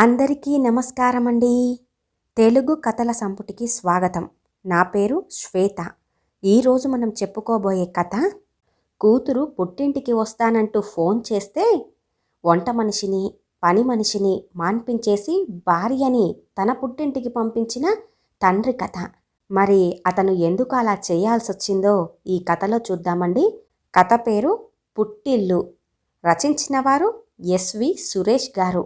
అందరికీ నమస్కారం అండి. తెలుగు కథల సంపుటికి స్వాగతం. నా పేరు శ్వేత. ఈరోజు మనం చెప్పుకోబోయే కథ, కూతురు పుట్టింటికి వస్తానంటూ ఫోన్ చేస్తే వంట మనిషిని, పని మనిషిని మాన్పించేసి భార్యని తన పుట్టింటికి పంపించిన తండ్రి కథ. మరి అతను ఎందుకు అలా చేయాల్సొచ్చిందో ఈ కథలో చూద్దామండి. కథ పేరు పుట్టిల్లు. రచించిన వారు ఎస్వి సురేష్ గారు.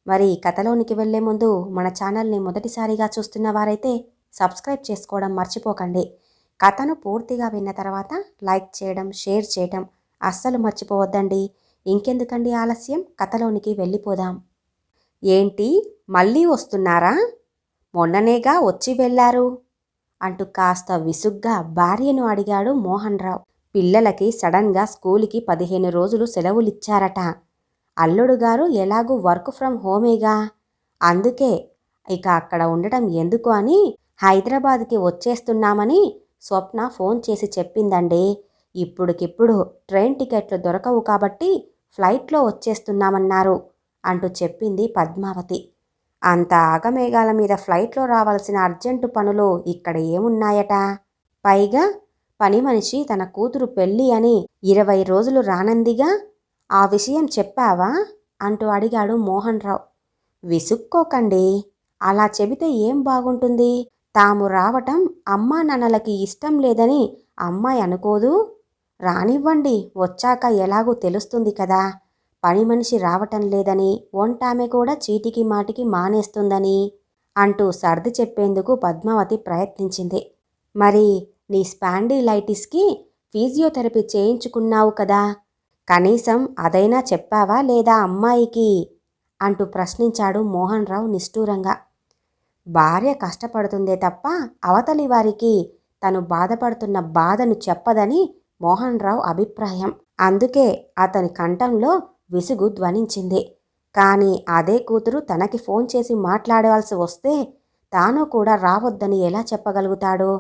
మరి కథలోనికి వెళ్లే ముందు మన ఛానల్ని మొదటిసారిగా చూస్తున్న వారైతే సబ్స్క్రైబ్ చేసుకోవడం మర్చిపోకండి. కథను పూర్తిగా విన్న తర్వాత లైక్ చేయడం, షేర్ చేయడం అస్సలు మర్చిపోవద్దండి. ఇంకెందుకండి ఆలస్యం, కథలోనికి వెళ్ళిపోదాం. ఏంటి, మళ్ళీ వస్తున్నారా? మొన్ననేగా వచ్చి వెళ్ళారు అంటూ కాస్త విసుగ్గా భార్యను అడిగాడు మోహన్ రావు. పిల్లలకి సడన్గా స్కూలుకి 15 రోజులు సెలవులిచ్చారట. అల్లుడు గారు ఎలాగూ వర్క్ ఫ్రమ్ హోమేగా, అందుకే ఇక అక్కడ ఉండటం ఎందుకు అని హైదరాబాద్కి వచ్చేస్తున్నామని స్వప్న ఫోన్ చేసి చెప్పిందండి. ఇప్పుడుకిప్పుడు ట్రైన్ టికెట్లు దొరకవు కాబట్టి ఫ్లైట్లో వచ్చేస్తున్నామన్నారు అంటూ చెప్పింది పద్మావతి. అంత ఆగమేఘాల మీద ఫ్లైట్లో రావాల్సిన అర్జెంటు పనులు ఇక్కడ ఏమున్నాయట? పైగా పని మనిషి తన కూతురు పెళ్ళి అని 20 రోజులు రానందిగా, ఆ విషయం చెప్పావా అంటూ అడిగాడు మోహన్ రావు. విసుక్కోకండి, అలా చెబితే ఏం బాగుంటుంది? తాము రావటం అమ్మా నాన్నలకి ఇష్టం లేదని అమ్మాయి అనుకోదు. రానివ్వండి, వచ్చాక ఎలాగూ తెలుస్తుంది కదా. పని మనిషి రావటం లేదని, వంటామె కూడా చీటికి మాటికి మానేస్తుందని అంటూ సర్ది చెప్పేందుకు పద్మావతి ప్రయత్నించింది. మరి నీ స్పాండిలైటిస్కి ఫిజియోథెరపీ చేయించుకున్నావు కదా, కనీసం అదైనా చెప్పావా లేదా అమ్మాయికి అంటూ ప్రశ్నించాడు మోహన్ రావు నిష్ఠూరంగా. భార్య కష్టపడుతుందే తప్ప అవతలి వారికి తను బాధపడుతున్న బాధను చెప్పదని మోహన్ రావు అభిప్రాయం. అందుకే అతని కంఠంలో విసుగు ధ్వనించింది. కానీ అదే కూతురు తనకి ఫోన్ చేసి మాట్లాడాల్సి వస్తే తాను కూడా రావద్దని ఎలా చెప్పగలుగుతాడు?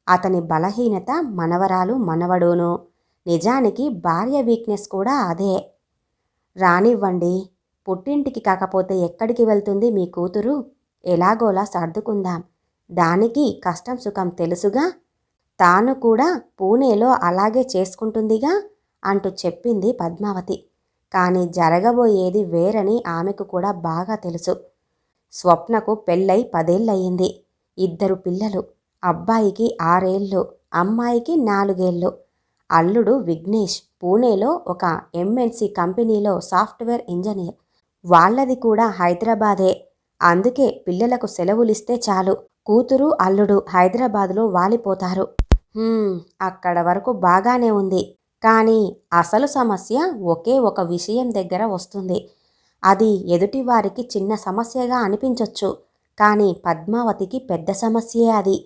అతని బలహీనత మనవరాలు, మనవడూను. నిజానికి భార్య వీక్నెస్ కూడా అదే. రానివ్వండి, పుట్టింటికి కాకపోతే ఎక్కడికి వెళ్తుంది మీ కూతురు? ఎలాగోలా సర్దుకుందాం. దానికి కష్టం సుఖం తెలుసుగా. తాను కూడా పూణేలో అలాగే చేసుకుంటుందిగా అంటూ చెప్పింది పద్మావతి. కానీ జరగబోయేది వేరని ఆమెకు కూడా బాగా తెలుసు. స్వప్నకు పెళ్ళై 10 ఏళ్ళయింది. 2 పిల్లలు. అబ్బాయికి 6 ఏళ్ళు, అమ్మాయికి 4 ఏళ్ళు. అల్లుడు విఘ్నేష్ పూణేలో ఒక ఎంఎన్సి కంపెనీలో సాఫ్ట్వేర్ ఇంజనీర్. వాళ్ళది కూడా హైదరాబాదే. అందుకే పిల్లలకు సెలవులిస్తే చాలు కూతురు అల్లుడు హైదరాబాదులో వాలిపోతారు. అక్కడ వరకు బాగానే ఉంది. కానీ అసలు సమస్య ఒకే ఒక విషయం దగ్గర వస్తుంది. అది ఎదుటివారికి చిన్న సమస్యగా అనిపించొచ్చు, కానీ పద్మావతికి పెద్ద సమస్యే అది.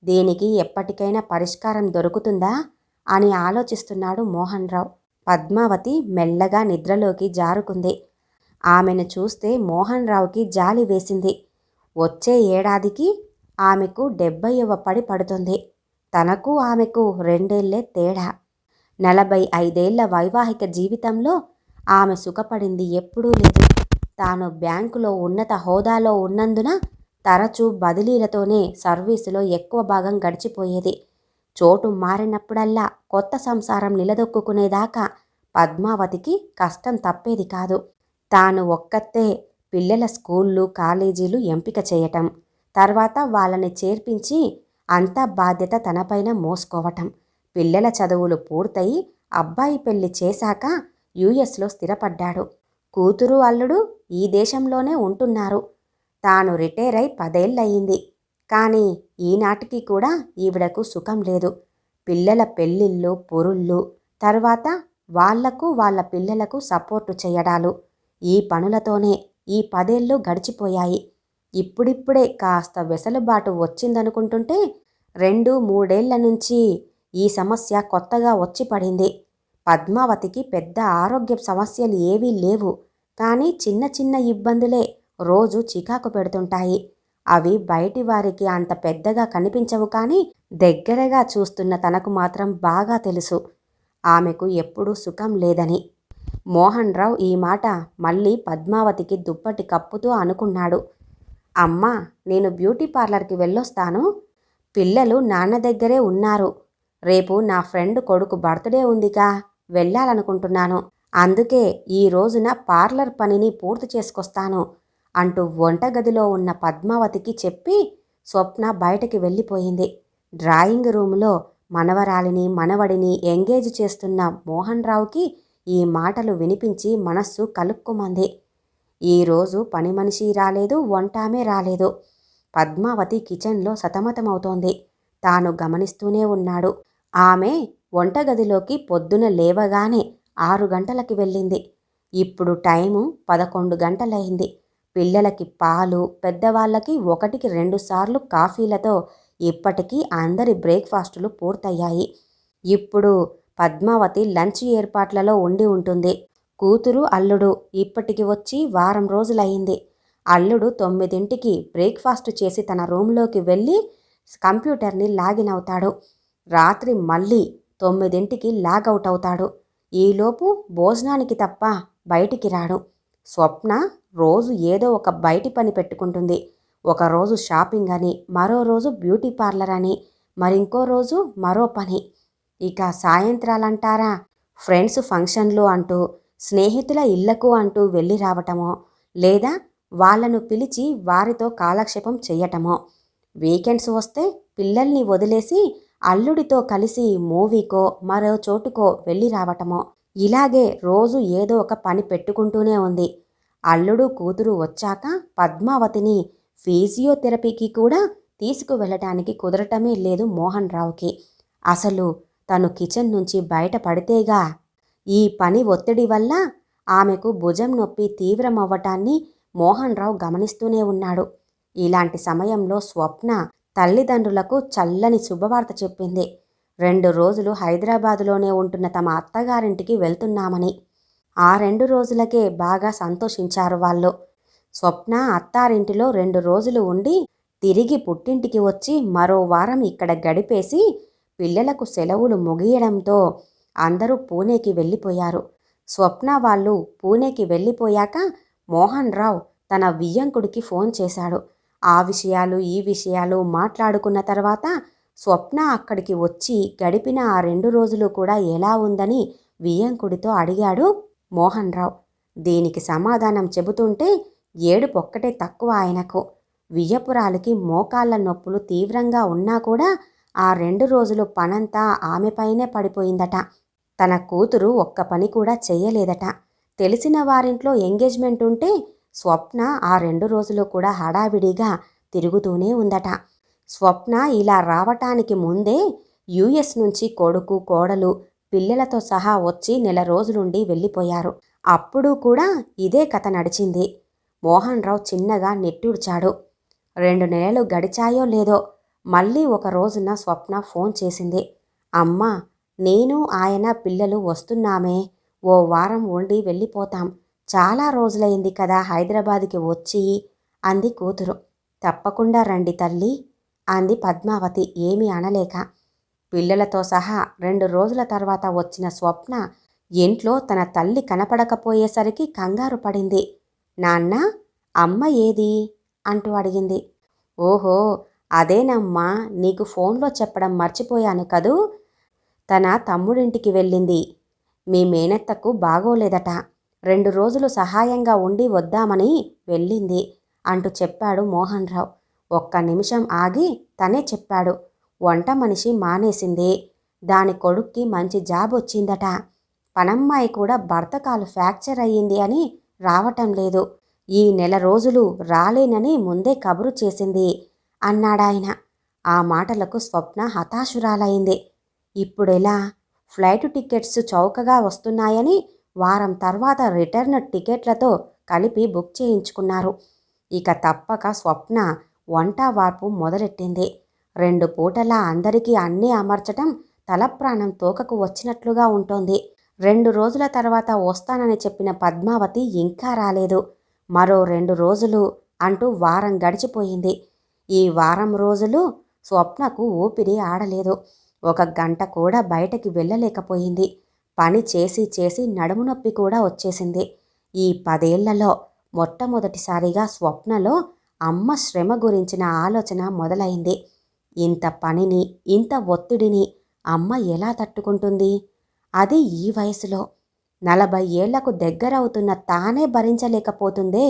దీనికి ఎప్పటికైనా పరిష్కారం దొరుకుతుందా అని ఆలోచిస్తున్నాడు మోహన్ రావు. పద్మావతి మెల్లగా నిద్రలోకి జారుకుంది. ఆమెను చూస్తే మోహన్ రావుకి జాలి వేసింది. వచ్చే ఏడాదికి ఆమెకు 70వ పడి పడుతుంది. తనకు ఆమెకు 2 ఏళ్లే తేడా. 45 ఏళ్ల వైవాహిక జీవితంలో ఆమె సుఖపడింది ఎప్పుడూ లేదు. తాను బ్యాంకులో ఉన్నత హోదాలో ఉన్నందున తరచూ బదిలీలతోనే సర్వీసులో ఎక్కువ భాగం గడిచిపోయేది. చోటు మారినప్పుడల్లా కొత్త సంసారం నిలదొక్కునేదాకా పద్మావతికి కష్టం తప్పేది కాదు. తాను ఒక్కతే పిల్లల స్కూళ్ళు, కాలేజీలు ఎంపిక చేయటం, తర్వాత వాళ్ళని చేర్పించి అంతా బాధ్యత తనపైన మోసుకోవటం. పిల్లల చదువులు పూర్తయి అబ్బాయి పెళ్లి చేశాక యుఎస్లో స్థిరపడ్డాడు. కూతురు అల్లుడు ఈ దేశంలోనే ఉంటున్నారు. తాను రిటైర్ అయి 10 ఏళ్ళయింది. కానీ ఈనాటికి కూడా ఈవిడకు సుఖం లేదు. పిల్లల పెళ్ళిళ్ళు, పొరుళ్ళు, తర్వాత వాళ్లకు వాళ్ళ పిల్లలకు సపోర్టు చేయడాలు, ఈ పనులతోనే ఈ 10 ఏళ్ళు గడిచిపోయాయి. ఇప్పుడిప్పుడే కాస్త వెసులుబాటు వచ్చిందనుకుంటుంటే 2-3 ఏళ్ల నుంచి ఈ సమస్య కొత్తగా వచ్చి పడింది. పద్మావతికి పెద్ద ఆరోగ్య సమస్యలు ఏవీ లేవు, కానీ చిన్న చిన్న ఇబ్బందులే రోజు చికాకు పెడుతుంటాయి. అవి బయటి వారికి అంత పెద్దగా కనిపించవు, కానీ దగ్గరగా చూస్తున్న తనకు మాత్రం బాగా తెలుసు ఆమెకు ఎప్పుడూ సుఖం లేదని. మోహన్ రావు ఈ మాట మళ్ళీ పద్మావతికి దుప్పటి కప్పుతూ అనుకున్నాడు. అమ్మా, నేను బ్యూటీ పార్లర్కి వెళ్ళొస్తాను. పిల్లలు నాన్న దగ్గరే ఉన్నారు. రేపు నా ఫ్రెండ్ కొడుకు బర్త్డే ఉందిగా, వెళ్ళాలనుకుంటున్నాను. అందుకే ఈ రోజున పార్లర్ పనిని పూర్తి చేసుకొస్తాను అంటూ వంటగదిలో ఉన్న పద్మావతికి చెప్పి స్వప్న బయటకి వెళ్ళిపోయింది. డ్రాయింగ్ రూములో మనవరాలిని మనవడిని ఎంగేజ్ చేస్తున్న మోహన్ రావుకి ఈ మాటలు వినిపించి మనస్సు కలుక్కుమంది. ఈరోజు పని మనిషి రాలేదు, వంటామే రాలేదు. పద్మావతి కిచెన్లో సతమతమవుతోంది. తాను గమనిస్తూనే ఉన్నాడు. ఆమె వంటగదిలోకి పొద్దున లేవగానే 6 గంటలకి వెళ్ళింది. ఇప్పుడు టైము 11 గంటలయింది. పిల్లలకి పాలు, పెద్దవాళ్ళకి 1కి 2 సార్లు కాఫీలతో ఇప్పటికీ అందరి బ్రేక్ఫాస్టులు పూర్తయ్యాయి. ఇప్పుడు పద్మావతి లంచ్ ఏర్పాట్లలో ఉండి ఉంటుంది. కూతురు, అల్లుడు ఇప్పటికి వచ్చి వారం రోజులయ్యింది. అల్లుడు 9ంటికి బ్రేక్ఫాస్ట్ చేసి తన రూంలోకి వెళ్ళి కంప్యూటర్ని లాగిన్ అవుతాడు. రాత్రి మళ్ళీ 9ంటికి లాగౌట్ అవుతాడు. ఈలోపు భోజనానికి తప్ప బయటికి రాడు. స్వప్న రోజు ఏదో ఒక బయటి పని పెట్టుకుంటుంది. ఒకరోజు షాపింగ్ అని, మరో రోజు బ్యూటీ పార్లర్ అని, మరింకో రోజు మరో పని. ఇక సాయంత్రాలంటారా, ఫ్రెండ్స్ ఫంక్షన్లు అంటూ, స్నేహితుల ఇళ్లకు అంటూ వెళ్ళి రావటమో, లేదా వాళ్లను పిలిచి వారితో కాలక్షేపం చెయ్యటమో. వీకెండ్స్ వస్తే పిల్లల్ని వదిలేసి అల్లుడితో కలిసి మూవీకో మరో చోటుకో వెళ్ళి రావటమో. ఇలాగే రోజు ఏదో ఒక పని పెట్టుకుంటూనే ఉంది. అల్లుడు కూతురు వచ్చాక పద్మావతిని ఫిజియోథెరపీకి కూడా తీసుకువెళ్ళటానికి కుదరటమే లేదు మోహన్ రావుకి. అసలు తను కిచెన్ నుంచి బయటపడితేగా. ఈ పని ఒత్తిడి వల్ల ఆమెకు భుజం నొప్పి తీవ్రమవ్వటాన్ని మోహన్ రావు గమనిస్తూనే ఉన్నాడు. ఇలాంటి సమయంలో స్వప్న తల్లిదండ్రులకు చల్లని శుభవార్త చెప్పింది. 2 రోజులు హైదరాబాదులోనే ఉంటున్న తమ అత్తగారింటికి వెళ్తున్నామని. ఆ 2 రోజులకే బాగా సంతోషించారు వాళ్ళు. స్వప్న అత్తారింటిలో 2 రోజులు ఉండి తిరిగి పుట్టింటికి వచ్చి మరో వారం ఇక్కడ గడిపేసి పిల్లలకు సెలవులు ముగియడంతో అందరూ పూణేకి వెళ్ళిపోయారు. స్వప్న వాళ్ళు పూణేకి వెళ్ళిపోయాక మోహన్ రావు తన వియ్యంకుడికి ఫోన్ చేశాడు. ఆ విషయాలు ఈ విషయాలు మాట్లాడుకున్న తర్వాత స్వప్న అక్కడికి వచ్చి గడిపిన ఆ 2 రోజులు కూడా ఎలా ఉందని వియ్యంకుడితో అడిగాడు మోహన్ రావు. దీనికి సమాధానం చెబుతుంటే ఏడుపొక్కటే తక్కువ ఆయనకు. వియ్యపురాలికి మోకాళ్ళ నొప్పులు తీవ్రంగా ఉన్నా కూడా ఆ 2 రోజులు పనంతా ఆమెపైనే పడిపోయిందట. తన కూతురు ఒక్క పని కూడా చెయ్యలేదట. తెలిసిన వారింట్లో ఎంగేజ్మెంట్ ఉంటే స్వప్న ఆ 2 రోజులు కూడా హడావిడిగా తిరుగుతూనే ఉందట. స్వప్న ఇలా రావటానికి ముందే యుఎస్ నుంచి కొడుకు, కోడలు, పిల్లలతో సహా వచ్చి నెల రోజులుండి వెళ్ళిపోయారు. అప్పుడు కూడా ఇదే కథ నడిచింది. మోహన్ రావు చిన్నగా నిట్టూర్చాడు. 2 నెలలు గడిచాయో లేదో మళ్ళీ ఒక రోజున స్వప్న ఫోన్ చేసింది. అమ్మా, నేను ఆయన పిల్లలు వస్తున్నామే, ఓ వారం ఉండి వెళ్ళిపోతాం. చాలా రోజులైంది కదా హైదరాబాద్కి వచ్చి అంది కూతురు. తప్పకుండా రండి తల్లి అంది పద్మావతి ఏమీ అనలేక. పిల్లలతో సహా 2 రోజుల తర్వాత వచ్చిన స్వప్న ఇంట్లో తన తల్లి కనపడకపోయేసరికి కంగారు పడింది. నాన్న, అమ్మ ఏది అంటూ అడిగింది. ఓహో, అదేనమ్మా, నీకు ఫోన్లో చెప్పడం మర్చిపోయాను కదూ. తన తమ్ముడింటికి వెళ్ళింది. మీ మేనత్తకు బాగోలేదట. 2 రోజులు సహాయంగా ఉండి వద్దామని వెళ్ళింది అంటూ చెప్పాడు మోహన్ రావు. ఒక్క నిమిషం ఆగి తనే చెప్పాడు. వంట మనిషి మానేసింది. దాని కొడుక్కి మంచి జాబ్ వచ్చిందట. పనమ్మాయి కూడా భర్త కాలు ఫ్రాక్చర్ అయ్యింది అని రావటం లేదు. ఈ నెల రోజులు రాలేనని ముందే కబురు చేసింది అన్నాడాయన. ఆ మాటలకు స్వప్న హతాశురాలైంది. ఇప్పుడెలా? ఫ్లైట్ టికెట్స్ చౌకగా వస్తున్నాయని వారం తర్వాత రిటర్న్ టికెట్లతో కలిపి బుక్ చేయించుకున్నారు. ఇక తప్పక స్వప్న వంట వార్పు మొదలెట్టింది. 2 పూటలా అందరికీ అన్నీ అమర్చటం తలప్రాణం తోకకు వచ్చినట్లుగా ఉంటోంది. 2 రోజుల తర్వాత వస్తానని చెప్పిన పద్మావతి ఇంకా రాలేదు. మరో 2 రోజులు అంటూ వారం గడిచిపోయింది. ఈ వారం రోజులు స్వప్నకు ఊపిరి ఆడలేదు. 1 గంట కూడా బయటకి వెళ్ళలేకపోయింది. పని చేసి చేసి నడుము నొప్పి కూడా వచ్చేసింది. ఈ 10 ఏళ్లలో మొట్టమొదటిసారిగా స్వప్నలో అమ్మ శ్రమ గురించిన ఆలోచన మొదలైంది. ఇంత పనిని, ఇంత ఒత్తిడిని అమ్మ ఎలా తట్టుకుంటుంది? అది ఈ వయసులో 40 ఏళ్లకు దగ్గరవుతున్న తానే భరించలేకపోతుందే.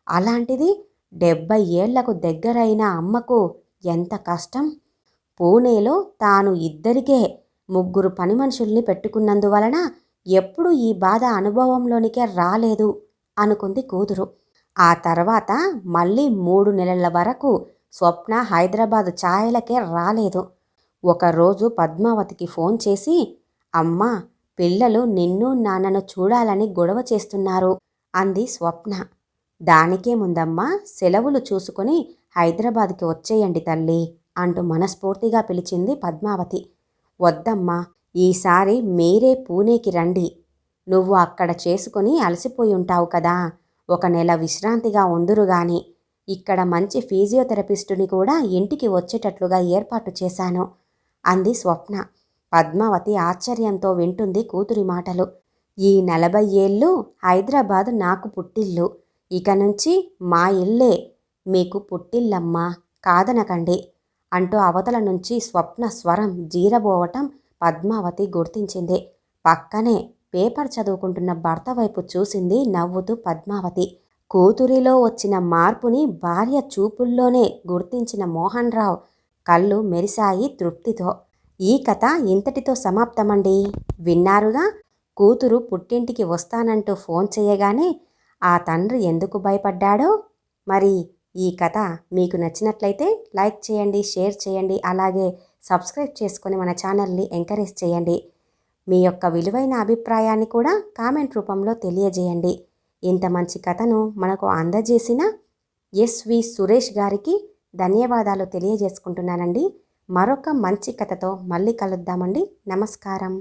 అలాంటిది 70 ఏళ్లకు దగ్గరైన అమ్మకు ఎంత కష్టం? పూణేలో తాను ఇద్దరికే 3 పని మనుషుల్ని పెట్టుకున్నందువలన ఎప్పుడూ ఈ బాధ అనుభవంలోనికే రాలేదు అనుకుంది కూతురు. ఆ తర్వాత మళ్ళీ 3 నెలల వరకు స్వప్న హైదరాబాదు ఛాయలకే రాలేదు. ఒకరోజు పద్మావతికి ఫోన్ చేసి, అమ్మా, పిల్లలు నిన్ను నాన్నను చూడాలని గొడవ చేస్తున్నారు అంది స్వప్న. దానికే ముందమ్మా, సెలవులు చూసుకొని హైదరాబాద్కి వచ్చేయండి తల్లి అంటూ మనస్ఫూర్తిగా పిలిచింది పద్మావతి. వద్దమ్మా, ఈసారి మీరే పూణేకి రండి. నువ్వు అక్కడ చేసుకుని అలసిపోయి ఉంటావు కదా, 1 నెల విశ్రాంతిగా ఉందురుగాని. ఇక్కడ మంచి ఫిజియోథెరపిస్టుని కూడా ఇంటికి వచ్చేటట్లుగా ఏర్పాటు చేశాను అంది స్వప్న. పద్మావతి ఆశ్చర్యంతో వింటుంది కూతురి మాటలు. ఈ 40 ఏళ్ళు హైదరాబాద్ నాకు పుట్టిల్లు. ఇక నుంచి మా ఇల్లే మీకు పుట్టిల్లమ్మా, కాదనకండి అంటూ అవతల నుంచి స్వప్న స్వరం జీరబోవటం పద్మావతి గుర్తించింది. పక్కనే పేపర్ చదువుకుంటున్న భర్త వైపు చూసింది నవ్వుతూ పద్మావతి. కూతురిలో వచ్చిన మార్పుని భార్య చూపుల్లోనే గుర్తించిన మోహన్ రావు కళ్ళు మెరిశాయి తృప్తితో. ఈ కథ ఇంతటితో సమాప్తమండి. విన్నారుగా, కూతురు పుట్టింటికి వస్తానంటూ ఫోన్ చేయగానే ఆ తండ్రి ఎందుకు భయపడ్డాడో. మరి ఈ కథ మీకు నచ్చినట్లయితే లైక్ చేయండి, షేర్ చేయండి, అలాగే సబ్స్క్రైబ్ చేసుకొని మన ఛానల్ని ఎంకరేజ్ చేయండి. మీ యొక్క విలువైన అభిప్రాయాన్ని కూడా కామెంట్ రూపంలో తెలియజేయండి. ఇంత మంచి కథను మనకు అందజేసిన ఎస్వి సురేష్ గారికి ధన్యవాదాలు తెలియజేసుకుంటున్నానండి. మరొక మంచి కథతో మళ్ళీ కలుద్దామండి. నమస్కారం.